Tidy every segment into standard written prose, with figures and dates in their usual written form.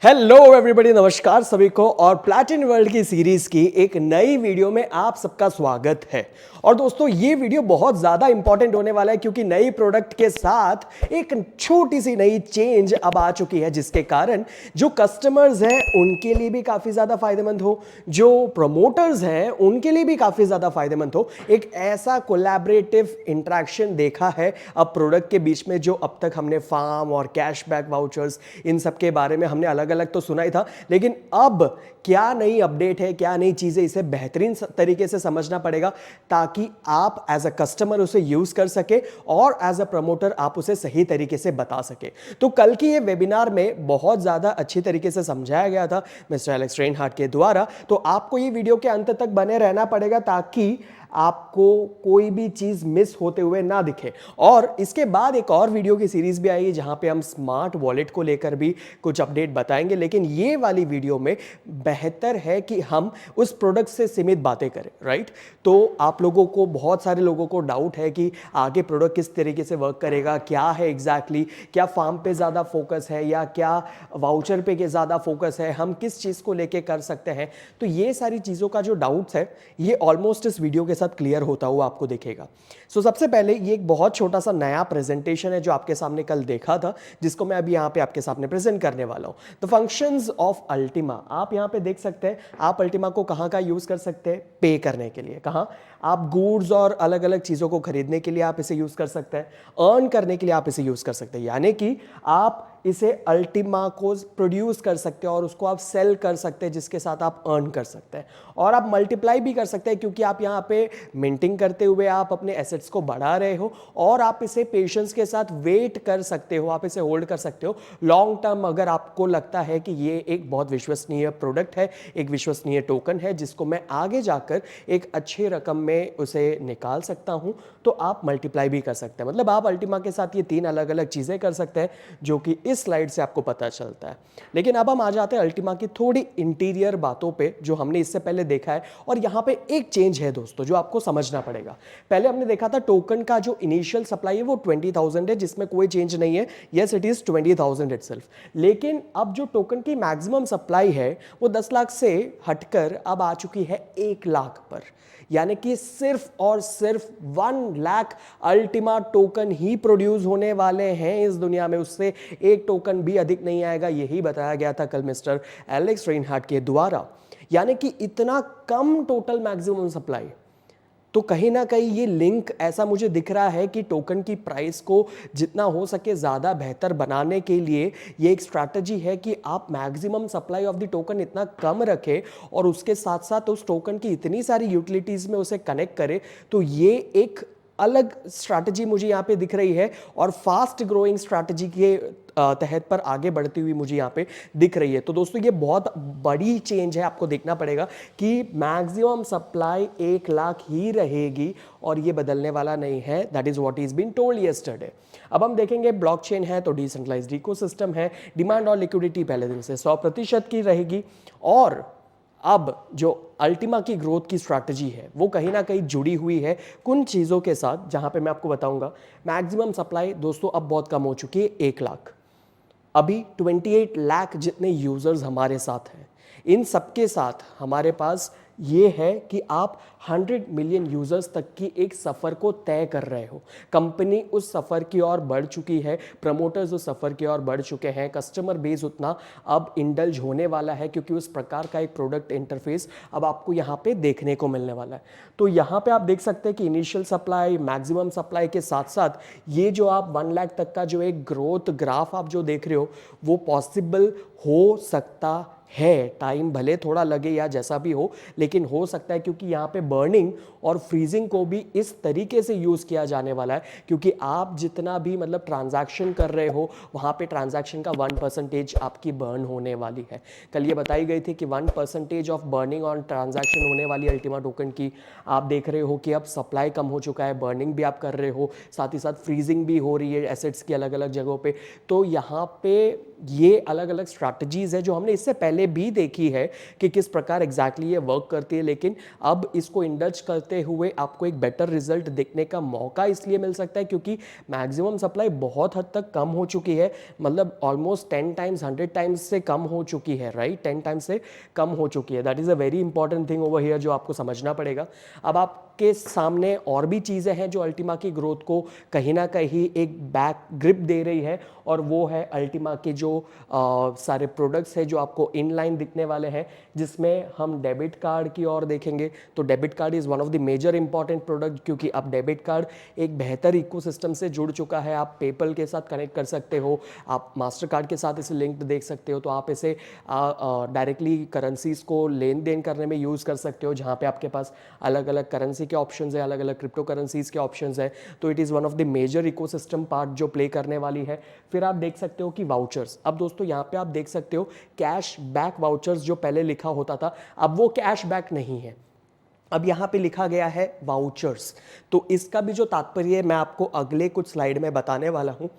Hello everybody, नमस्कार सभी को। और प्लैटिन वर्ल्ड की सीरीज की एक नई वीडियो में आप सबका स्वागत है। और दोस्तों, ये वीडियो बहुत ज़्यादा इंपॉर्टेंट होने वाला है क्योंकि नई प्रोडक्ट के साथ एक छोटी सी नई चेंज अब आ चुकी है, जिसके कारण जो कस्टमर्स हैं उनके लिए भी काफ़ी ज़्यादा फायदेमंद हो, जो प्रमोटर्स हैं उनके लिए भी काफ़ी ज़्यादा फायदेमंद हो। एक ऐसा कोलैबोरेटिव इंटरेक्शन देखा है अब प्रोडक्ट के बीच में, जो अब तक हमने फार्म और कैशबैक वाउचर्स इन सब के बारे में हमने अलग अलग तो सुना ही था, लेकिन अब क्या नई अपडेट है, क्या नई चीजें, इसे बेहतरीन तरीके से समझना पड़ेगा ताकि आप एज अ कस्टमर उसे यूज कर सके और एज अ प्रमोटर आप उसे सही तरीके से बता सके। तो कल की ये वेबिनार में बहुत ज्यादा अच्छी तरीके से समझाया गया था मिस्टर एलेक्स रेनहार्ट के द्वारा। तो आपको ये वीडियो के अंत तक बने रहना पड़ेगा ताकि आपको कोई भी चीज मिस होते हुए ना दिखे। और इसके बाद एक और वीडियो की सीरीज भी आएगी जहां पे हम स्मार्ट वॉलेट को लेकर भी कुछ अपडेट बताएंगे, लेकिन ये वाली वीडियो में बेहतर है कि हम उस प्रोडक्ट से सीमित बातें करें, राइट। तो आप लोगों को, बहुत सारे लोगों को डाउट है कि आगे प्रोडक्ट किस तरीके से वर्क करेगा, क्या है एग्जैक्टली, क्या फार्म पे ज़्यादा फोकस है या क्या वाउचर पे के ज़्यादा फोकस है, हम किस चीज़ को लेके कर सकते हैं। तो ये सारी चीज़ों का जो डाउट्स है ये ऑलमोस्ट इस वीडियो के साथ क्लियर होता हुआ आपको दिखेगा। सो सबसे पहले ये एक बहुत छोटा सा नया प्रेजेंटेशन है जो आपके सामने कल देखा था, जिसको मैं अभी यहाँ पे आपके सामने प्रेजेंट करने वाला हूँ। द फंक्शंस ऑफ अल्टीमा, आप यहाँ पे देख सकते हैं। आप अल्टीमा को कहाँ का यूज कर सकते हैं? पे करने के लिए। कहाँ? आप गुड्स और अलग अलग चीजों को खरीदने के लिए आप इसे यूज कर सकते हैं, अर्न करने के लिए आप इसे यूज कर सकते हैं, यानी कि आप इसे अल्टीमा को प्रोड्यूस कर सकते हैं और उसको आप सेल कर सकते हैं, जिसके साथ आप अर्न कर सकते हैं। और आप मल्टीप्लाई भी कर सकते हैं क्योंकि आप यहाँ पे मिंटिंग करते हुए आप अपने एसेट्स को बढ़ा रहे हो और आप इसे पेशेंस के साथ वेट कर सकते हो, आप इसे होल्ड कर सकते हो लॉन्ग टर्म। अगर आपको लगता है कि ये एक बहुत विश्वसनीय प्रोडक्ट है, एक विश्वसनीय टोकन है जिसको मैं आगे जाकर एक अच्छी रकम में उसे निकाल सकता हूं, तो आप मल्टीप्लाई भी कर सकते हैं। मतलब आप अल्टीमा के साथ ये तीन अलग अलग चीजें कर सकते हैं जो कि इस स्लाइड से आपको पता चलता है। लेकिन अब हम आ जाते हैं अल्टीमा की थोड़ी इंटीरियर बातों पे जो हमने इससे पहले देखा है। और यहां पे एक चेंज है दोस्तों जो आपको समझना पड़ेगा। पहले हमने देखा था टोकन का जो इनिशियल सप्लाई है वो 20,000 है, जिसमें कोई चेंज नहीं है। Yes, it is 20,000 itself. लेकिन अब जो टोकन की मैक्सिमम सप्लाई है वो 10 लाख से हटकर अब आ चुकी है 1 लाख पर, यानी कि सिर्फ और सिर्फ 1 लाख अल्टीमा टोकन ही प्रोड्यूस होने वाले हैं इस दुनिया में। उससे एक टोकन भी अधिक नहीं आएगा, यही बताया गया था कल मिस्टर एलेक्स रेनहार्ट के द्वारा। यानी कि इतना कम टोटल मैक्सिमम सप्लाई। तो कहीं ना कहीं ये लिंक ऐसा मुझे दिख रहा है कि टोकन की प्राइस को जितना हो सके ज़्यादा बेहतर बनाने के लिए ये एक स्ट्रैटेजी है कि आप maximum supply of the token इतना कम रखें और उसके साथ साथ उस टोकन की इतनी सारी यूटिलिटीज़ में उसे कनेक्ट करें। तो ये एक अलग स्ट्रैटेजी मुझे यहाँ पे दिख रही है और फास्ट ग्रोइंग स्ट्रैटेजी के तहत पर आगे बढ़ती हुई मुझे यहाँ पे दिख रही है। तो दोस्तों, ये बहुत बड़ी चेंज है, आपको देखना पड़ेगा कि मैक्सिमम सप्लाई 1 लाख ही रहेगी और ये बदलने वाला नहीं है। That is what is been told yesterday. अब हम देखेंगे ब्लॉकचेन है तो डिसेंट्रलाइज्ड इकोसिस्टम है, डिमांड और लिक्विडिटी पहले दिन से 100% की रहेगी। और अब जो अल्टीमा की ग्रोथ की स्ट्रैटेजी है वो कहीं ना कहीं जुड़ी हुई है कुछ चीज़ों के साथ, जहां पे मैं आपको बताऊंगा। मैक्सिमम सप्लाई दोस्तों अब बहुत कम हो चुकी है, 1 लाख। अभी 28 लाख जितने यूजर्स हमारे साथ हैं, इन सबके साथ हमारे पास ये है कि आप 100 मिलियन यूजर्स तक की एक सफ़र को तय कर रहे हो। कंपनी उस सफ़र की ओर बढ़ चुकी है, प्रमोटर्स उस सफ़र की ओर बढ़ चुके हैं, कस्टमर बेस उतना अब इंडल्ज होने वाला है क्योंकि उस प्रकार का एक प्रोडक्ट इंटरफेस अब आपको यहाँ पे देखने को मिलने वाला है। तो यहाँ पे आप देख सकते हैं कि इनिशियल सप्लाई, मैक्सिमम सप्लाई के साथ साथ ये जो आप 1 लाख तक का जो एक ग्रोथ ग्राफ आप जो देख रहे हो वो पॉसिबल हो सकता है। टाइम भले थोड़ा लगे या जैसा भी हो, लेकिन हो सकता है क्योंकि यहाँ पे बर्निंग और फ्रीजिंग को भी इस तरीके से यूज़ किया जाने वाला है क्योंकि आप जितना भी मतलब ट्रांजैक्शन कर रहे हो वहाँ पे ट्रांजैक्शन का 1% आपकी बर्न होने वाली है। कल ये बताई गई थी कि 1% ऑफ बर्निंग ऑन ट्रांजैक्शन होने वाली अल्टीमा टोकन की। आप देख रहे हो कि अब सप्लाई कम हो चुका है, बर्निंग भी आप कर रहे हो, साथ ही साथ फ्रीजिंग भी हो रही है एसेट्स की अलग अलग जगहों पर। तो यहाँ पे ये अलग अलग स्ट्रैटेजीज है जो हमने इससे पहले भी देखी है कि किस प्रकार एग्जैक्टली ये वर्क करती है, लेकिन अब इसको इंडल्ज करते हुए आपको एक बेटर रिजल्ट देखने का मौका इसलिए मिल सकता है क्योंकि मैक्सिमम सप्लाई बहुत हद तक कम हो चुकी है, मतलब ऑलमोस्ट 10 टाइम्स 100 टाइम्स से कम हो चुकी है, राइट, 10 टाइम्स से कम हो चुकी है। That is a very important thing over here जो आपको समझना पड़ेगा। अब आपके सामने और भी चीज़ें हैं जो अल्टीमा की ग्रोथ को कहीं ना कहीं एक बैक ग्रिप दे रही है, और वो है अल्टीमा के जो सारे प्रोडक्ट्स हैं जो आपको इनलाइन दिखने वाले हैं, जिसमें हम डेबिट कार्ड की ओर देखेंगे। तो debit card is one of the major important product, क्योंकि अब डेबिट कार्ड एक बेहतर इकोसिस्टम से जुड़ चुका है। आप पेपल के साथ कनेक्ट कर सकते हो, आप मास्टर कार्ड के साथ इसे लिंक्ड देख सकते हो, तो आप इसे डायरेक्टली करेंसीज को लेन देन करने में यूज़ कर सकते हो, जहाँ पे आपके पास अलग अलग करेंसी के ऑप्शंस है, अलग अलग क्रिप्टो करेंसीज के ऑप्शंस है। तो it is one of the major ecosystem part जो प्ले करने वाली है। फिर आप देख सकते हो कि वाउचर्स, अब दोस्तों यहाँ पे आप देख सकते हो कैश बैक वाउचर्स जो पहले लिखा होता था, अब वो कैश बैक नहीं है, अब यहाँ पे लिखा गया है वाउचर्स। तो इसका भी जो तात्पर्य है मैं आपको अगले कुछ स्लाइड में बताने वाला हूँ।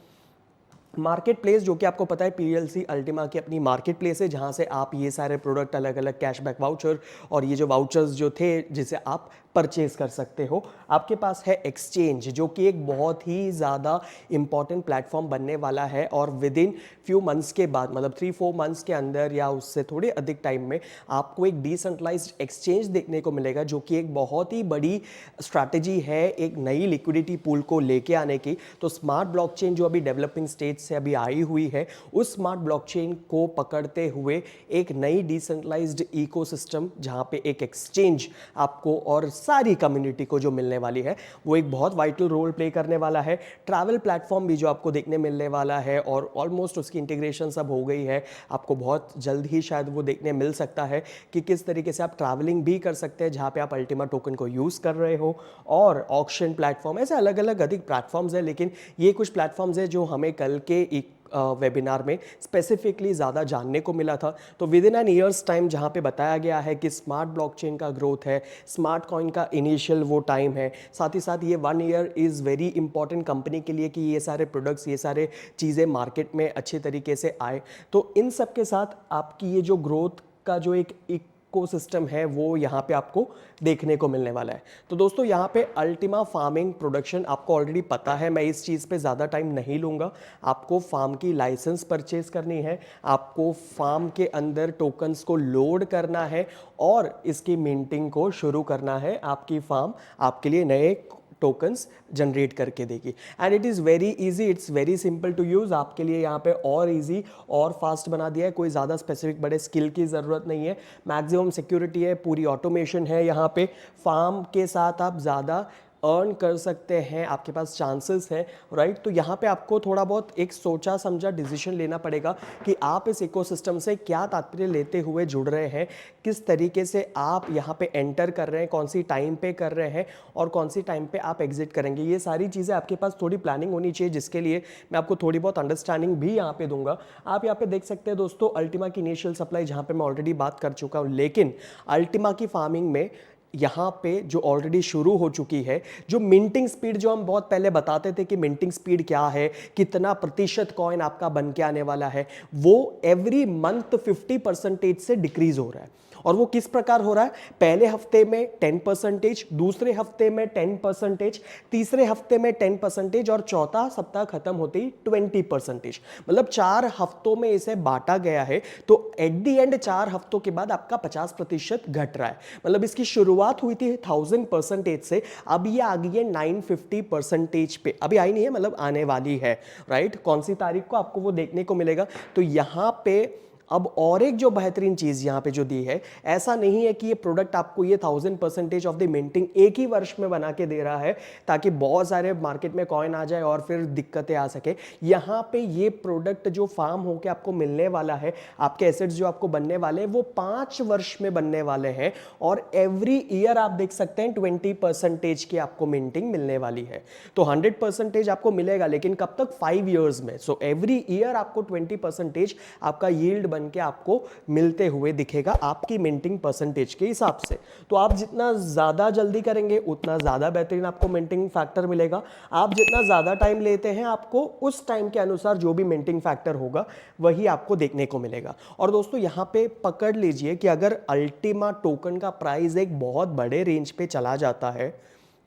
मार्केट प्लेस, जो कि आपको पता है पीएलसी अल्टीमा की अपनी मार्केट प्लेस है, जहाँ से आप ये सारे प्रोडक्ट अलग अलग कैशबैक वाउचर और ये जो वाउचर्स जो थे जिसे आप परचेज कर सकते हो। आपके पास है एक्सचेंज, जो कि एक बहुत ही ज़्यादा इंपॉर्टेंट प्लेटफॉर्म बनने वाला है, और विद इन फ्यू मंथ्स के बाद, मतलब 3-4 मंथ्स के अंदर या उससे थोड़े अधिक टाइम में आपको एक डिसेंट्रलाइज्ड एक्सचेंज देखने को मिलेगा, जो कि एक बहुत ही बड़ी स्ट्रैटेजी है एक नई लिक्विडिटी पूल को लेके आने की। तो स्मार्ट ब्लॉकचेन जो अभी डेवलपिंग स्टेज से अभी आई हुई है, उस स्मार्ट ब्लॉकचेन को पकड़ते हुए एक नई डिसेंट्रलाइज्ड इकोसिस्टम, जहाँ पे एक एक्सचेंज आपको और सारी कम्युनिटी को जो मिलने वाली है, वो एक बहुत वाइटल रोल प्ले करने वाला है। ट्रैवल प्लेटफॉर्म भी जो आपको देखने मिलने वाला है, और ऑलमोस्ट उसकी इंटीग्रेशन सब हो गई है, आपको बहुत जल्द ही शायद वो देखने मिल सकता है कि किस तरीके से आप ट्रैवलिंग भी कर सकते हैं जहाँ पे आप अल्टीमा टोकन को यूज़ कर रहे हो। और ऑक्शन प्लेटफॉर्म, ऐसे अलग अलग अधिक प्लेटफॉर्म्स हैं, लेकिन ये कुछ प्लेटफॉर्म्स हैं जो हमें कल के एक वेबिनार में स्पेसिफिकली ज़्यादा जानने को मिला था। तो with in an years time जहाँ पे बताया गया है कि स्मार्ट ब्लॉकचेन का ग्रोथ है, स्मार्ट कॉइन का इनिशियल वो टाइम है, साथ ही साथ ये 1 year is very important company के लिए कि ये सारे प्रोडक्ट्स, ये सारे चीज़ें मार्केट में अच्छे तरीके से आए। तो इन सब के साथ आपकी ये जो ग्रोथ का जो एक इकोसिस्टम है, वो यहाँ पे आपको देखने को मिलने वाला है। तो दोस्तों यहाँ पे अल्टीमा फार्मिंग प्रोडक्शन आपको ऑलरेडी पता है, मैं इस चीज़ पे ज़्यादा टाइम नहीं लूँगा। आपको फार्म की लाइसेंस परचेज करनी है, आपको फार्म के अंदर टोकन्स को लोड करना है, और इसकी मिंटिंग को शुरू करना है। आपकी फार्म आपके लिए नए टोकन्स जनरेट करके देगी, and it is very easy, it's very simple to use. आपके लिए यहाँ पे और इजी और फास्ट बना दिया है, कोई ज़्यादा स्पेसिफिक बड़े स्किल की ज़रूरत नहीं है, मैक्सिमम सिक्योरिटी है, पूरी ऑटोमेशन है। यहाँ पे फार्म के साथ आप ज़्यादा अर्न कर सकते हैं, आपके पास चांसेस है, राइट। तो यहाँ पे आपको थोड़ा बहुत एक सोचा समझा डिसीजन लेना पड़ेगा कि आप इस इकोसिस्टम से क्या तात्पर्य लेते हुए जुड़ रहे हैं, किस तरीके से आप यहाँ पे एंटर कर रहे हैं, कौन सी टाइम पे कर रहे हैं, और कौन सी टाइम पे आप एग्जिट करेंगे। ये सारी चीज़ें आपके पास थोड़ी प्लानिंग होनी चाहिए, जिसके लिए मैं आपको थोड़ी बहुत अंडरस्टैंडिंग भी यहाँ पे दूंगा। आप यहाँ पे देख सकते हैं दोस्तों अल्टीमा की इनिशियल सप्लाई, जहाँ पे मैं ऑलरेडी बात कर चुका हूँ, लेकिन अल्टीमा की फार्मिंग में यहाँ पे जो ऑलरेडी शुरू हो चुकी है, जो मिंटिंग स्पीड जो हम बहुत पहले बताते थे कि मिंटिंग स्पीड क्या है, कितना प्रतिशत कॉइन आपका बन के आने वाला है, वो एवरी मंथ 50% से डिक्रीज हो रहा है। और वो किस प्रकार हो रहा है, पहले हफ्ते में 10%, दूसरे हफ्ते में 10%, तीसरे हफ्ते में 10%, और चौथा सप्ताह खत्म होते ही 20%। मतलब 4 हफ्तों में इसे बांटा गया है। तो एट दी एंड 4 हफ्तों के बाद आपका 50% घट रहा है। मतलब इसकी शुरुआत हुई थी 1000% से, अब ये आ गई है 950% पे, अभी आई नहीं है, मतलब आने वाली है, राइट। कौन सी तारीख को आपको वो देखने को मिलेगा। तो यहाँ पे अब और एक जो बेहतरीन चीज़ यहाँ पे जो दी है, ऐसा नहीं है कि ये प्रोडक्ट आपको ये 1000% ऑफ द मिंटिंग एक ही वर्ष में बना के दे रहा है ताकि बहुत सारे मार्केट में कॉइन आ जाए और फिर दिक्कतें आ सके। यहाँ पे ये प्रोडक्ट जो फार्म होके आपको मिलने वाला है, आपके एसेट्स जो आपको बनने वाले हैं, वो 5 वर्ष में बनने वाले हैं, और एवरी ईयर आप देख सकते हैं 20% की आपको मिंटिंग मिलने वाली है। तो 100% आपको मिलेगा, लेकिन कब तक, 5 ईयर्स में। सो एवरी ईयर आपको 20% आपका यील्ड बन के आपको मिलते हुए दिखेगा आपकी मिंटिंग परसेंटेज के हिसाब से। तो आप जितना ज़्यादा जल्दी करेंगे उतना ज़्यादा बेहतरीन आपको मिंटिंग फैक्टर मिलेगा। आप जितना ज़्यादा टाइम लेते हैं आपको उस टाइम के अनुसार जो भी मिंटिंग फैक्टर होगा वही आपको देखने को मिलेगा। और दोस्तों यहाँ पे पकड़ लीजिए कि अगर अल्टीमा टोकन का प्राइस एक बहुत बड़े रेंज पे चला जाता है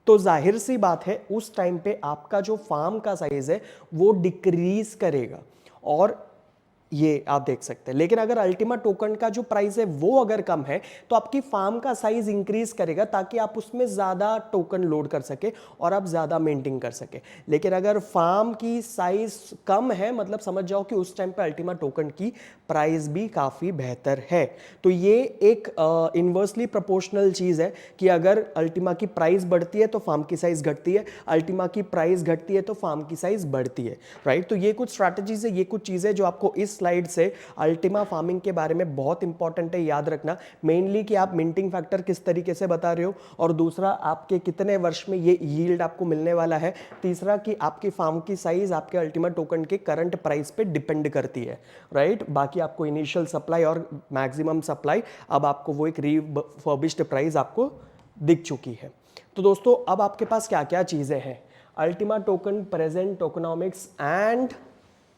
तो जाहिर सी बात है उस टाइम पे आपका जो फार्म का साइज है वो डिक्रीज करेगा और ये आप देख सकते हैं। लेकिन अगर अल्टीमा टोकन का जो प्राइस है वो अगर कम है तो आपकी फार्म का साइज इंक्रीज करेगा ताकि आप उसमें ज़्यादा टोकन लोड कर सके और आप ज़्यादा मेंटेन कर सके। लेकिन अगर फार्म की साइज कम है मतलब समझ जाओ कि उस टाइम पे अल्टीमा टोकन की प्राइस भी काफ़ी बेहतर है। तो ये एक इन्वर्सली प्रोपोर्शनल चीज़ है कि अगर अल्टीमा की प्राइस बढ़ती है तो फार्म की साइज घटती है, अल्टीमा की प्राइस घटती है तो फार्म की साइज बढ़ती है, राइट। तो ये कुछ स्ट्रैटेजीज है, ये कुछ चीज़ें जो आपको इस स्लाइड से अल्टीमा फार्मिंग के बारे में बहुत इंपॉर्टेंट है याद रखना। मेनली कि आप मिंटिंग फैक्टर किस तरीके से बता रहे हो, और दूसरा आपके कितने वर्ष में ये यील्ड आपको मिलने वाला है, तीसरा कि आपकी फार्म की साइज आपके अल्टीमा टोकन के करंट प्राइस पे डिपेंड करती है, राइट। बाकी आपको इनिशियल सप्लाई और मैक्सिमम सप्लाई अब आपको वो एक रिफर्बिश्ड प्राइस आपको दिख चुकी है। तो दोस्तों अब आपके पास क्या क्या चीज़ें हैं, Ultima token, present tokenomics and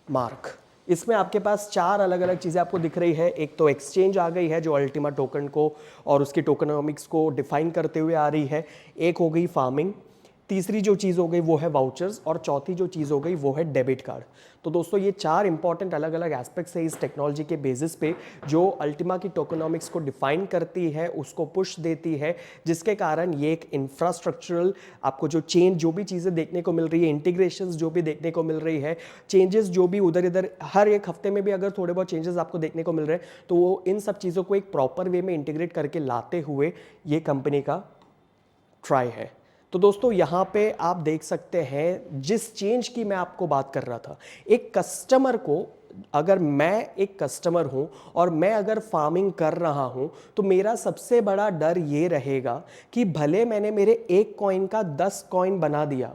mark. इसमें आपके पास 4 अलग अलग चीज़ें आपको दिख रही है। एक तो एक्सचेंज आ गई है जो अल्टीमा टोकन को और उसकी टोकनॉमिक्स को डिफाइन करते हुए आ रही है। एक हो गई फार्मिंग, तीसरी जो चीज़ हो गई वो है वाउचर्स, और चौथी जो चीज़ हो गई वो है डेबिट कार्ड। तो दोस्तों ये 4 इंपॉर्टेंट अलग अलग एस्पेक्ट्स है इस टेक्नोलॉजी के बेसिस पे जो अल्टीमा की टोकनॉमिक्स को डिफाइन करती है, उसको पुश देती है, जिसके कारण ये एक इंफ्रास्ट्रक्चरल आपको जो चेंज जो भी चीज़ें देखने को मिल रही है, इंटीग्रेशंस जो भी देखने को मिल रही है, चेंजेस जो भी उधर इधर हर एक हफ्ते में भी अगर थोड़े बहुत चेंजेस आपको देखने को मिल रहे हैं तो वो इन सब चीज़ों को एक प्रॉपर वे में इंटीग्रेट करके लाते हुए ये कंपनी का ट्राई है। तो दोस्तों यहाँ पे आप देख सकते हैं जिस चेंज की मैं आपको बात कर रहा था, एक कस्टमर को, अगर मैं एक कस्टमर हूँ और मैं अगर फार्मिंग कर रहा हूँ तो मेरा सबसे बड़ा डर ये रहेगा कि भले मैंने मेरे एक कॉइन का 10 कॉइन बना दिया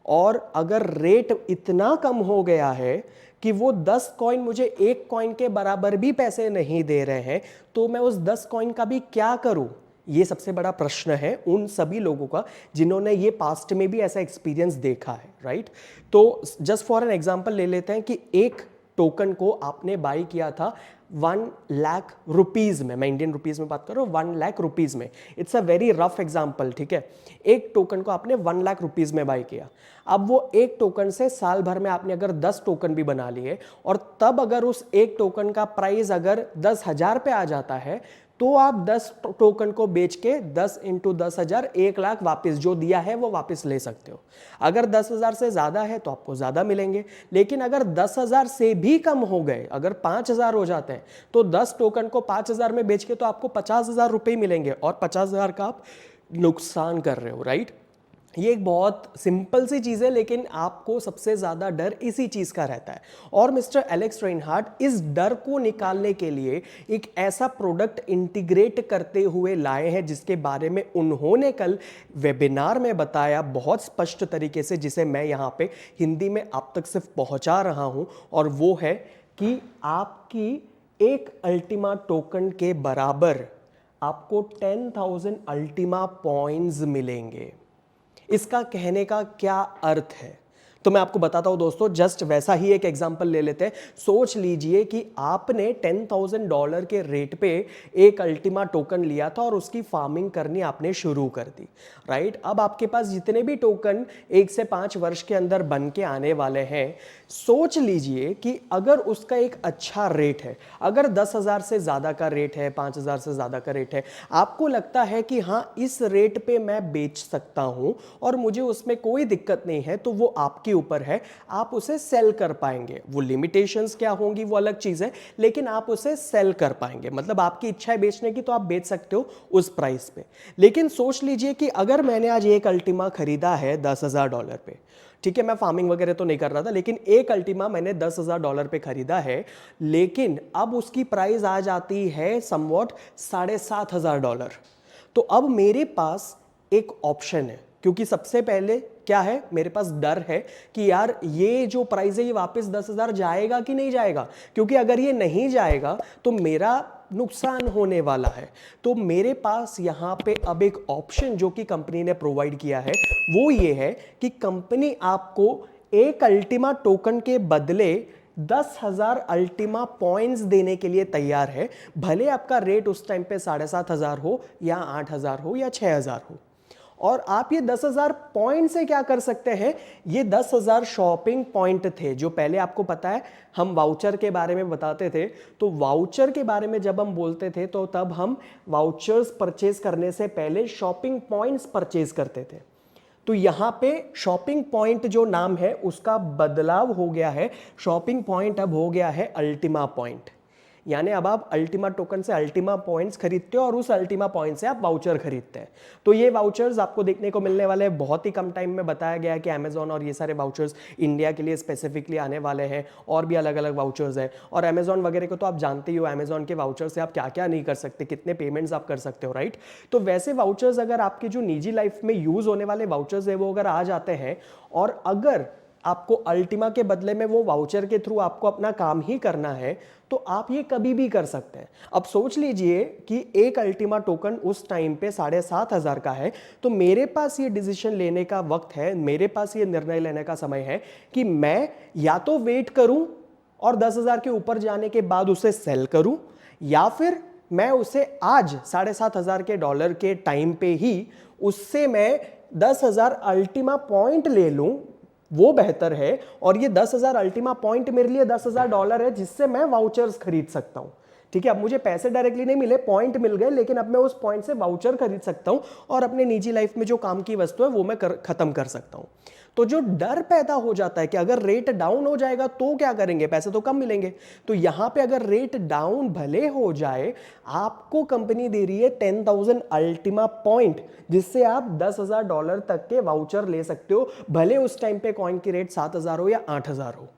और अगर रेट इतना कम हो गया है कि वो 10 कॉइन मुझे एक कॉइन के बराबर भी पैसे नहीं दे रहे हैं तो मैं उस 10 कॉइन का भी क्या करूँ। ये सबसे बड़ा प्रश्न है उन सभी लोगों का जिन्होंने ये पास्ट में भी ऐसा एक्सपीरियंस देखा है, राइट। तो जस्ट फॉर एन एग्जांपल ले लेते हैं कि एक टोकन को आपने बाई किया था 1 लाख रुपीज में, मैं इंडियन रुपीज में बात कर रहा हूँ, 1 लाख रुपीज में। It's a very rough example, ठीक है। एक टोकन को आपने 1 लाख रुपीज में बाई किया। अब वो एक टोकन से साल भर में आपने अगर 10 टोकन भी बना लिए और तब अगर उस एक टोकन का प्राइस अगर 10,000 पे आ जाता है तो आप 10 टोकन को बेच के 10 इंटू 10,000 1 लाख वापस जो दिया है वो वापस ले सकते हो। अगर 10,000 से ज़्यादा है तो आपको ज़्यादा मिलेंगे, लेकिन अगर 10,000 से भी कम हो गए, अगर 5,000 हो जाते हैं तो 10 टोकन को 5,000 में बेच के तो आपको 50,000 रुपये मिलेंगे और 50,000 का आप नुकसान कर रहे हो, राइट। ये एक बहुत सिंपल सी चीज़ है लेकिन आपको सबसे ज़्यादा डर इसी चीज़ का रहता है। और मिस्टर एलेक्स रेनहार्ट इस डर को निकालने के लिए एक ऐसा प्रोडक्ट इंटीग्रेट करते हुए लाए हैं जिसके बारे में उन्होंने कल वेबिनार में बताया बहुत स्पष्ट तरीके से, जिसे मैं यहाँ पे हिंदी में आप तक सिर्फ पहुँचा रहा हूँ। और वो है कि आपकी एक अल्टीमा टोकन के बराबर आपको 10,000 अल्टीमा पॉइंट्स मिलेंगे। इसका कहने का क्या अर्थ है तो मैं आपको बताता हूं दोस्तों। जस्ट वैसा ही एक एग्जांपल ले लेते हैं। सोच लीजिए कि आपने $10,000 के रेट पे एक अल्टीमा टोकन लिया था और उसकी फार्मिंग करनी आपने शुरू कर दी, राइट। अब आपके पास जितने भी टोकन 1 से 5 वर्ष के अंदर बन के आने वाले हैं, सोच लीजिए कि अगर उसका एक अच्छा रेट है, अगर 10,000 से ज़्यादा का रेट है, 5,000 से ज़्यादा का रेट है, आपको लगता है कि हाँ इस रेट पे मैं बेच सकता हूँ और मुझे उसमें कोई दिक्कत नहीं है, तो वो आपके ऊपर है, आप उसे सेल कर पाएंगे। वो लिमिटेशंस क्या होंगी वो अलग चीज़ है, लेकिन आप उसे सेल कर पाएंगे। मतलब आपकी इच्छा है बेचने की तो आप बेच सकते हो उस प्राइस पे। लेकिन सोच लीजिए कि अगर मैंने आज एक अल्टीमा खरीदा है $10,000 पे, ठीक है, मैं फार्मिंग वगैरह तो नहीं कर रहा था, लेकिन एक अल्टीमा मैंने $10,000 पे खरीदा है, लेकिन अब उसकी प्राइस आ जाती है समवॉट $7,500। तो अब मेरे पास एक ऑप्शन है, क्योंकि सबसे पहले क्या है, मेरे पास डर है कि यार ये जो प्राइस है ये वापस 10,000 जाएगा कि नहीं जाएगा, क्योंकि अगर ये नहीं जाएगा तो मेरा नुकसान होने वाला है। तो मेरे पास यहाँ पे अब एक ऑप्शन जो कि कंपनी ने प्रोवाइड किया है वो ये है कि कंपनी आपको एक अल्टीमा टोकन के बदले 10,000 अल्टीमा पॉइंट्स देने के लिए तैयार है, भले आपका रेट उस टाइम पे 7,500 हो या 8,000 हो या 6,000 हो। और आप ये 10,000 पॉइंट से क्या कर सकते हैं, ये 10,000 शॉपिंग पॉइंट थे जो पहले आपको पता है हम वाउचर के बारे में बताते थे। तो वाउचर के बारे में जब हम बोलते थे तो तब हम वाउचर्स परचेज करने से पहले शॉपिंग पॉइंट्स परचेज करते थे। तो यहां पे शॉपिंग पॉइंट जो नाम है उसका बदलाव हो गया है, शॉपिंग पॉइंट अब हो गया है अल्टीमा पॉइंट। यानी अब आप अल्टीमा टोकन से अल्टीमा पॉइंट्स खरीदते हो और उस अल्टीमा पॉइंट से आप वाउचर खरीदते हैं। तो ये वाउचर्स आपको देखने को मिलने वाले हैं, बहुत ही कम टाइम में बताया गया है कि अमेजॉन और ये सारे वाउचर्स इंडिया के लिए स्पेसिफिकली आने वाले हैं, और भी अलग अलग वाउचर्स हैं। और अमेजॉन वगैरह को तो आप जानते ही हो, अमेजॉन के वाउचर से आप क्या क्या नहीं कर सकते, कितने पेमेंट्स आप कर सकते हो, राइट। तो वैसे वाउचर्स अगर आपके जो निजी लाइफ में यूज होने वाले वाउचर्स है वो अगर आ जाते हैं, और अगर आपको अल्टीमा के बदले में वो वाउचर के थ्रू आपको अपना काम ही करना है, तो आप ये कभी भी कर सकते हैं। अब सोच लीजिए कि एक अल्टीमा टोकन उस टाइम पे 7,500 का है, तो मेरे पास ये डिसीजन लेने का वक्त है, मेरे पास ये निर्णय लेने का समय है कि मैं या तो वेट करूं और 10,000 के ऊपर जाने के बाद उसे सेल करूं, या फिर मैं उसे आज 7,500 के डॉलर के टाइम पे ही उससे मैं 10,000 अल्टीमा पॉइंट ले लूं, वो बेहतर है। और ये 10,000 अल्टीमा पॉइंट मेरे लिए $10,000 है जिससे मैं वाउचर्स खरीद सकता हूं। ठीक है, अब मुझे पैसे डायरेक्टली नहीं मिले, पॉइंट मिल गए, लेकिन अब मैं उस पॉइंट से वाउचर खरीद सकता हूं और अपने निजी लाइफ में जो काम की वस्तु है वो मैं खत्म कर सकता हूं। तो जो डर पैदा हो जाता है कि अगर रेट डाउन हो जाएगा तो क्या करेंगे, पैसे तो कम मिलेंगे, तो यहां पे अगर रेट डाउन भले हो जाए, आपको कंपनी दे रही है 10,000 अल्टीमा पॉइंट जिससे आप $10,000 तक के वाउचर ले सकते हो, भले उस टाइम पे कॉइन की रेट 7,000 हो या 8,000 हो।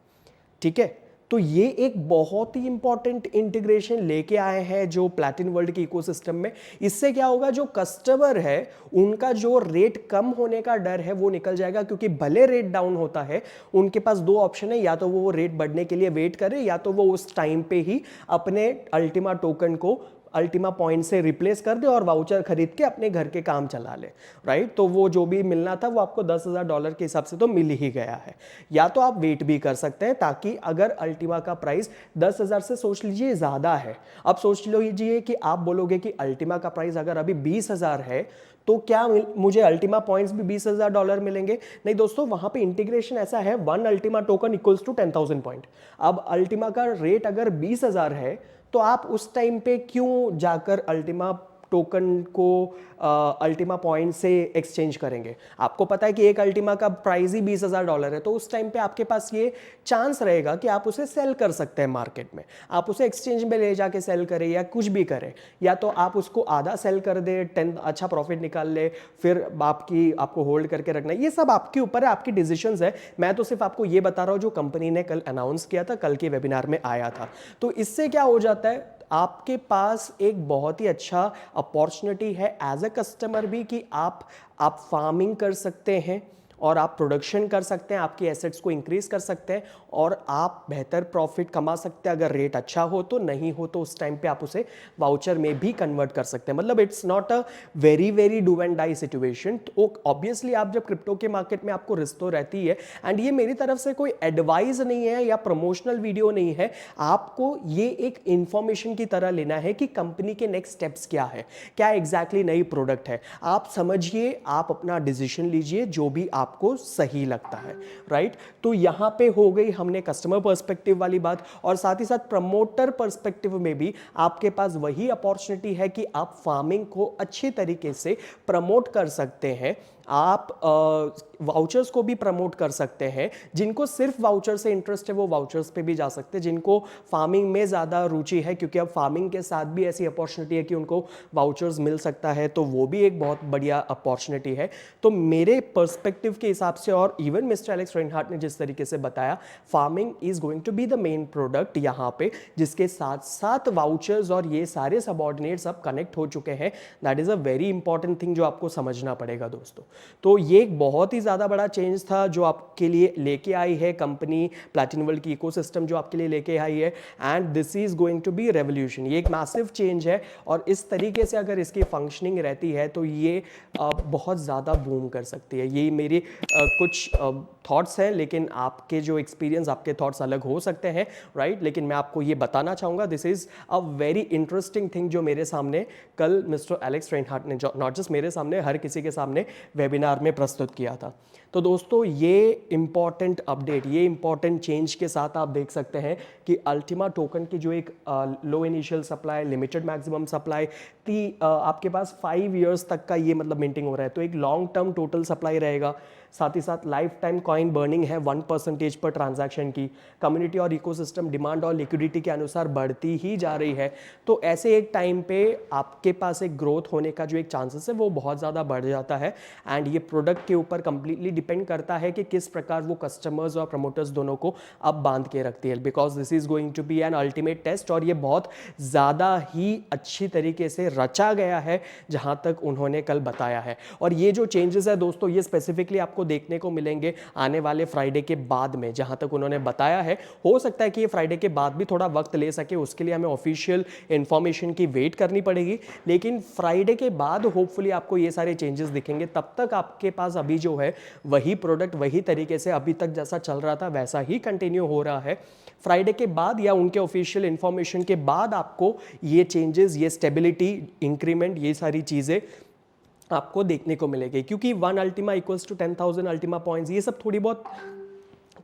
ठीक है, तो ये एक बहुत ही इंपॉर्टेंट इंटीग्रेशन लेके आए हैं जो प्लैटिन वर्ल्ड के इकोसिस्टम में। इससे क्या होगा, जो कस्टमर है उनका जो रेट कम होने का डर है वो निकल जाएगा, क्योंकि भले रेट डाउन होता है उनके पास दो ऑप्शन है, या तो वो रेट बढ़ने के लिए वेट करे, या तो वो उस टाइम पे ही अपने अल्टीमा टोकन को अल्टीमा पॉइंट से रिप्लेस कर दे और वाउचर खरीद के अपने घर के काम चला ले, राइट। तो वो जो भी मिलना था वो आपको $10,000 के हिसाब से तो मिल ही गया है। या तो आप वेट भी कर सकते हैं, ताकि अगर अल्टीमा का प्राइस 10,000 से सोच लीजिए ज़्यादा है, अब सोच लीजिए कि आप बोलोगे कि अल्टीमा का प्राइस अगर अभी 20,000 है तो क्या मुझे अल्टीमा पॉइंट्स भी $20,000 मिलेंगे? नहीं दोस्तों, वहां पे इंटीग्रेशन ऐसा है, 1 Ultima token equals to 10,000 point. अब अल्टीमा का रेट अगर 20,000 है तो आप उस टाइम पे क्यों जाकर अल्टीमा टोकन को अल्टीमा पॉइंट से एक्सचेंज करेंगे? आपको पता है कि एक अल्टीमा का प्राइस ही $20,000 है, तो उस टाइम पे आपके पास ये चांस रहेगा कि आप उसे सेल कर सकते हैं मार्केट में, आप उसे एक्सचेंज में ले जाके सेल करें या कुछ भी करें, या तो आप उसको आधा सेल कर दे, 10 अच्छा प्रॉफिट निकाल ले, फिर आपको होल्ड करके रखना है। ये सब आपके ऊपर है, आपकी डिसीजंस है। मैं तो सिर्फ आपको ये बता रहा हूं जो कंपनी ने कल अनाउंस किया था, कल के वेबिनार में आया था। तो इससे क्या हो जाता है, आपके पास एक बहुत ही अच्छा अपॉर्चुनिटी है एज अ कस्टमर भी कि आप फार्मिंग कर सकते हैं और आप प्रोडक्शन कर सकते हैं, आपके एसेट्स को इंक्रीज कर सकते हैं और आप बेहतर प्रॉफिट कमा सकते हैं। अगर रेट अच्छा हो तो, नहीं हो तो उस टाइम पे आप उसे वाउचर में भी कन्वर्ट कर सकते हैं। मतलब it's not a very do and die situation. तो ऑब्वियसली आप जब क्रिप्टो के मार्केट में, आपको रिस्क तो रहती है। एंड ये मेरी तरफ से कोई एडवाइस नहीं है या प्रमोशनल वीडियो नहीं है, आपको ये एक इंफॉर्मेशन की तरह लेना है कि कंपनी के नेक्स्ट स्टेप्स क्या है, क्या एग्जैक्टली नई प्रोडक्ट है। आप समझिए, आप अपना डिसीजन लीजिए जो भी आपको सही लगता है, राइट। तो यहां पे हो गई हमने कस्टमर पर्सपेक्टिव वाली बात, और साथ ही साथ प्रमोटर पर्सपेक्टिव में भी आपके पास वही अपॉर्चुनिटी है कि आप फार्मिंग को अच्छे तरीके से प्रमोट कर सकते हैं। आप वाउचर्स को भी प्रमोट कर सकते हैं। जिनको सिर्फ वाउचर से इंटरेस्ट है वो वाउचर्स पे भी जा सकते हैं, जिनको फार्मिंग में ज़्यादा रुचि है, क्योंकि अब फार्मिंग के साथ भी ऐसी अपॉर्चुनिटी है कि उनको वाउचर्स मिल सकता है, तो वो भी एक बहुत बढ़िया अपॉर्चुनिटी है। तो मेरे पर्सपेक्टिव के हिसाब से, और इवन मिस्टर एलेक्स रेनहार्ट ने जिस तरीके से बताया, farming is going to be the main product यहाँ पे, जिसके साथ साथ वाउचर्स और ये सारे सबऑर्डिनेट्स अब कनेक्ट हो चुके हैं। That is a very important thing जो आपको समझना पड़ेगा दोस्तों। तो ये एक बहुत ही ज़्यादा बड़ा चेंज था जो आपके लिए लेके आई है कंपनी प्लैटिनम वर्ल्ड की इकोसिस्टम जो आपके लिए लेके आई है, and this is going to be revolution. ये एक मैसिव चेंज है और इस तरीके से अगर इसकी फंक्शनिंग रहती है तो ये बहुत ज़्यादा बूम कर सकती है। ये मेरी कुछ थॉट्स हैं, लेकिन आपके जो एक्सपीरियंस, आपके थॉट्स अलग हो सकते हैं, राइट? लेकिन मैं आपको ये बताना चाहूँगा this is a very interesting thing जो मेरे सामने कल मिस्टर एलेक्स रेनहार्ट ने, नॉट जस्ट मेरे सामने, हर किसी के सामने वेबिनार में प्रस्तुत किया था। तो दोस्तों ये इंपॉर्टेंट अपडेट, ये इंपॉर्टेंट चेंज के साथ आप देख सकते हैं कि अल्टीमा टोकन की जो एक low initial supply, limited maximum supply थी, आपके पास 5 इयर्स तक का ये मतलब मिंटिंग हो रहा है, तो एक लॉन्ग टर्म टोटल सप्लाई रहेगा। साथ ही साथ लाइफ टाइम कॉइन बर्निंग है 1% पर ट्रांजैक्शन की। कम्युनिटी और इकोसिस्टम डिमांड और लिक्विडिटी के अनुसार बढ़ती ही जा रही है, तो ऐसे एक टाइम पे आपके पास एक ग्रोथ होने का जो एक चांसेस है वो बहुत ज़्यादा बढ़ जाता है। एंड ये प्रोडक्ट के ऊपर कंप्लीटली डिपेंड करता है कि किस प्रकार वो कस्टमर्स और प्रमोटर्स दोनों को अब बांध के रखती है, because this is going to be an ultimate test. और ये बहुत ज़्यादा ही अच्छी तरीके से रचा गया है जहाँ तक उन्होंने कल बताया है। और ये जो चेंजेस है दोस्तों, ये स्पेसिफिकली आपको देखने को मिलेंगे आने वाले फ्राइडे के बाद में, जहां तक उन्होंने बताया है। हो सकता है कि ये फ्राइडे के बाद भी थोड़ा वक्त ले सके, उसके लिए हमें ऑफिशियल इंफॉर्मेशन की वेट करनी पड़ेगी, लेकिन फ्राइडे के बाद होपफुली आपको ये सारे चेंजेस दिखेंगे। तब तक आपके पास अभी जो है वही प्रोडक्ट वही तरीके से अभी तक जैसा चल रहा था वैसा ही कंटिन्यू हो रहा है। फ्राइडे के बाद या उनके ऑफिशियल इंफॉर्मेशन के बाद आपको ये चेंजेस, ये स्टेबिलिटी, इंक्रीमेंट, ये सारी चीज़ें आपको देखने को मिलेगी, क्योंकि 1 Ultima equals to 10,000 Ultima points, ये सब थोड़ी बहुत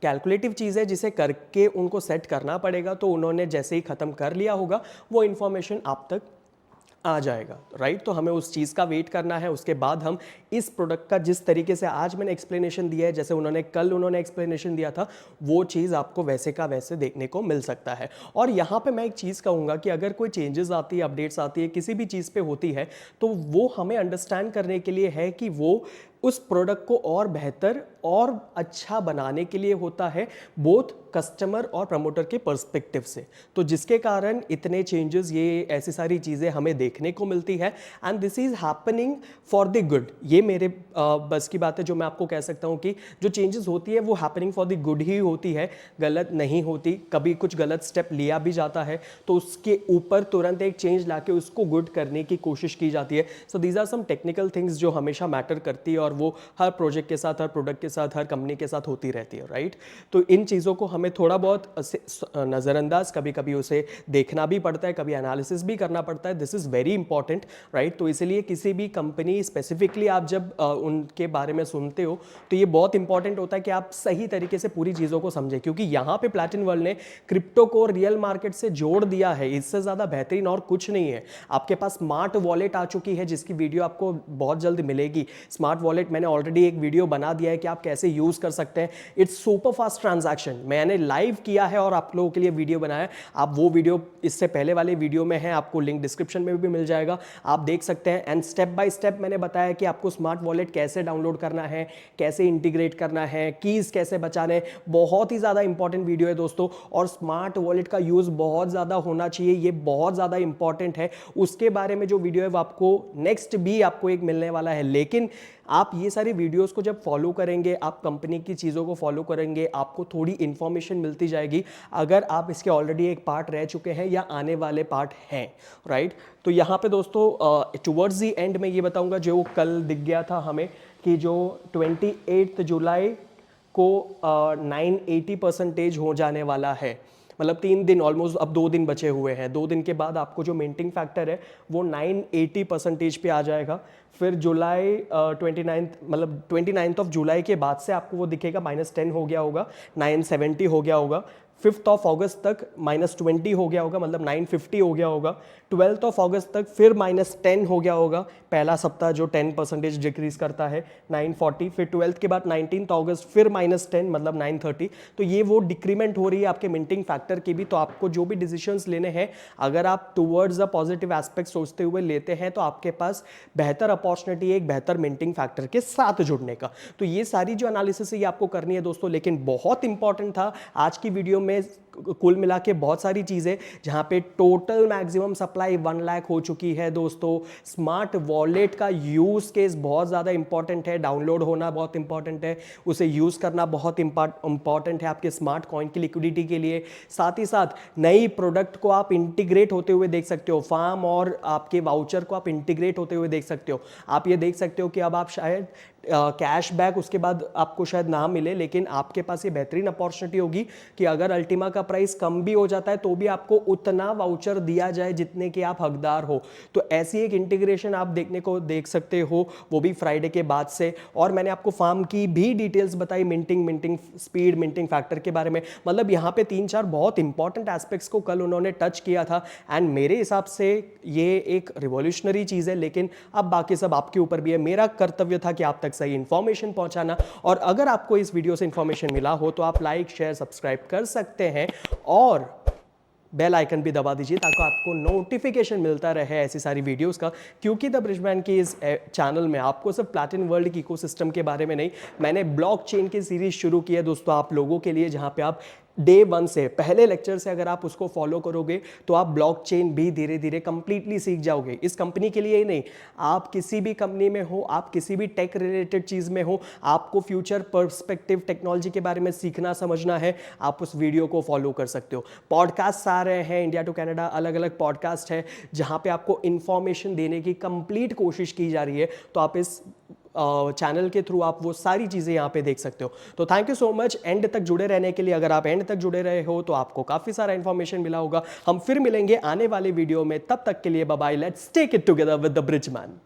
कैलकुलेटिव चीज़ है जिसे करके उनको सेट करना पड़ेगा। तो उन्होंने जैसे ही ख़त्म कर लिया होगा वो इन्फॉर्मेशन आप तक आ जाएगा, राइट? तो हमें उस चीज़ का वेट करना है। उसके बाद हम इस प्रोडक्ट का जिस तरीके से आज मैंने एक्सप्लेनेशन दिया है, जैसे उन्होंने कल एक्सप्लेनेशन दिया था, वो चीज़ आपको वैसे का वैसे देखने को मिल सकता है। और यहाँ पे मैं एक चीज़ कहूँगा कि अगर कोई चेंजेस आती है, अपडेट्स आती है, किसी भी चीज़ पे होती है, तो वो हमें अंडरस्टैंड करने के लिए है कि वो उस प्रोडक्ट को और बेहतर और अच्छा बनाने के लिए होता है, बोथ कस्टमर और प्रमोटर के पर्सपेक्टिव से। तो जिसके कारण इतने चेंजेस, ये ऐसी सारी चीज़ें हमें देखने को मिलती है, and this is happening for the good. ये मेरे बस की बात है जो मैं आपको कह सकता हूँ कि जो चेंजेस होती है वो हैपनिंग फॉर द गुड ही होती है, गलत नहीं होती। कभी कुछ गलत स्टेप लिया भी जाता है तो उसके ऊपर तुरंत एक चेंज लाके उसको गुड करने की कोशिश की जाती है। So these are some technical things जो हमेशा मैटर करती है और वो हर प्रोजेक्ट के साथ, हर प्रोडक्ट के साथ, हर कंपनी के साथ होती रहती है, राइट? तो इन चीज़ों को हमें थोड़ा बहुत नज़रअंदाज, कभी कभी उसे देखना भी पड़ता है, कभी एनालिसिस भी करना पड़ता है। This is very important, right? तो इसलिए किसी भी कंपनी स्पेसिफिकली आप जब उनके बारे में सुनते हो तो ये बहुत इंपॉर्टेंट होता है कि आप सही तरीके से पूरी चीज़ों को समझें, क्योंकि यहाँ पे प्लैटिनम वर्ल्ड ने क्रिप्टो को रियल मार्केट से जोड़ दिया है। इससे ज़्यादा बेहतरीन और कुछ नहीं है। आपके पास स्मार्ट वॉलेट आ चुकी है जिसकी वीडियो आपको बहुत जल्द मिलेगी। स्मार्ट वॉलेट मैंने ऑलरेडी एक वीडियो बना दिया है कि आप कैसे यूज़ कर सकते हैं। इट्स सुपर फास्ट ट्रांजैक्शन, मैंने लाइव किया है और आप लोगों के लिए वीडियो बनाया है। आप वो वीडियो इससे पहले वाले वीडियो में है, आपको लिंक डिस्क्रिप्शन में भी मिल जाएगा, आप देख सकते हैं। एंड स्टेप बाय स्टेप मैंने बताया कि आपको स्मार्ट वॉलेट कैसे डाउनलोड करना है, कैसे इंटीग्रेट करना है, कीज़ कैसे बचाने। बहुत ही ज़्यादा इंपॉर्टेंट वीडियो है दोस्तों, और स्मार्ट वॉलेट का यूज़ बहुत ज़्यादा होना चाहिए, ये बहुत ज़्यादा इंपॉर्टेंट है। उसके बारे में जो वीडियो है वो आपको नेक्स्ट भी आपको एक मिलने वाला है। लेकिन आप ये सारी वीडियोस को जब फॉलो करेंगे, आप कंपनी की चीज़ों को फॉलो करेंगे, आपको थोड़ी इन्फॉर्मेशन मिलती जाएगी, अगर आप इसके ऑलरेडी एक पार्ट रह चुके हैं या आने वाले पार्ट हैं, राइट? तो यहाँ पे दोस्तों टुवर्ड्स दी एंड में ये बताऊंगा जो कल दिख गया था हमें कि जो 28 जुलाई को 980% हो जाने वाला है। मतलब 3 दिन ऑलमोस्ट, अब 2 दिन बचे हुए हैं। 2 दिन के बाद आपको जो मिंटिंग फैक्टर है वो 980% पे आ जाएगा। फिर जुलाई 29 मतलब 29 ऑफ जुलाई के बाद से आपको वो दिखेगा -10 हो गया होगा, 970 हो गया होगा। 5th ऑफ अगस्त तक -20 हो गया होगा, मतलब 950 हो गया होगा। 12th ऑफ अगस्त तक फिर -10 हो गया होगा, पहला सप्ताह जो 10% डिक्रीज करता है, 940। फिर 12th के बाद 19th अगस्त फिर -10 मतलब 930। तो ये वो डिक्रीमेंट हो रही है आपके मिंटिंग फैक्टर की भी। तो आपको जो भी डिसीजंस लेने हैं, अगर आप टुवर्ड्स अ पॉजिटिव एस्पेक्ट सोचते हुए लेते हैं तो आपके पास बेहतर अपॉर्चुनिटी है एक बेहतर मिंटिंग फैक्टर के साथ जुड़ने का। तो ये सारी जो एनालिसिस है ये आपको करनी है दोस्तों। लेकिन बहुत इंपॉर्टेंट था आज की वीडियो में कुल मिला के बहुत सारी चीज़ें जहाँ पे टोटल मैक्सिमम सप्लाई 1 लाख हो चुकी है दोस्तों। स्मार्ट वॉलेट का यूज़ केस बहुत ज़्यादा इंपॉर्टेंट है, डाउनलोड होना बहुत इंपॉर्टेंट है, उसे यूज़ करना बहुत इंपॉर्टेंट है आपके स्मार्ट कॉइन की लिक्विडिटी के लिए। साथ ही साथ नई प्रोडक्ट को आप इंटीग्रेट होते हुए देख सकते हो, फार्म और आपके वाउचर को आप इंटीग्रेट होते हुए देख सकते हो। आप ये देख सकते हो कि अब आप शायद कैशबैक उसके बाद आपको शायद ना मिले, लेकिन आपके पास ये बेहतरीन अपॉर्चुनिटी होगी कि अगर अल्टीमा का प्राइस कम भी हो जाता है तो भी आपको उतना वाउचर दिया जाए जितने के आप हकदार हो। तो ऐसी एक इंटीग्रेशन आप देख सकते हो, वो भी फ्राइडे के बाद से। और मैंने आपको फार्म की भी डिटेल्स बताई, मिंटिंग स्पीड, मिंटिंग फैक्टर के बारे में। मतलब यहाँ पे 3-4 बहुत इंपॉर्टेंट एस्पेक्ट्स को कल उन्होंने टच किया था एंड मेरे हिसाब से ये एक रिवॉल्यूशनरी चीज़ है, लेकिन अब बाकी सब आपके ऊपर भी है। मेरा कर्तव्य था कि आप तक सही इंफॉर्मेशन पहुंचाना, और अगर आपको इस वीडियो से इंफॉर्मेशन मिला हो तो आप लाइक शेयर सब्सक्राइब कर सकते हैं और बेल आइकन भी दबा दीजिए ताकि आपको नोटिफिकेशन मिलता रहे ऐसी सारी वीडियोस का। क्योंकि द ब्रिजमैन की इस चैनल में आपको सिर्फ प्लैटिन वर्ल्ड की इकोसिस्टम के बारे में नहीं, मैंने ब्लॉकचेन की सीरीज शुरू की है दोस्तों आप लोगों के लिए, जहां पे आप डे 1 से, पहले लेक्चर से अगर आप उसको फॉलो करोगे तो आप ब्लॉकचेन भी धीरे धीरे कंप्लीटली सीख जाओगे। इस कंपनी के लिए ही नहीं, आप किसी भी कंपनी में हो, आप किसी भी टेक रिलेटेड चीज में हो, आपको फ्यूचर पर्सपेक्टिव टेक्नोलॉजी के बारे में सीखना समझना है, आप उस वीडियो को फॉलो कर सकते हो। पॉडकास्ट आ रहे हैं, इंडिया टू कनाडा अलग अलग पॉडकास्ट है जहां पे आपको इंफॉर्मेशन देने की कंप्लीट कोशिश की जा रही है। तो आप इस चैनल के थ्रू आप वो सारी चीज़ें यहाँ पे देख सकते हो। तो thank you so much and तक जुड़े रहने के लिए। अगर आप एंड तक जुड़े रहे हो तो आपको काफ़ी सारा इंफॉर्मेशन मिला होगा। हम फिर मिलेंगे आने वाले वीडियो में, तब तक के लिए bye bye, let's take it together with the Bridgman.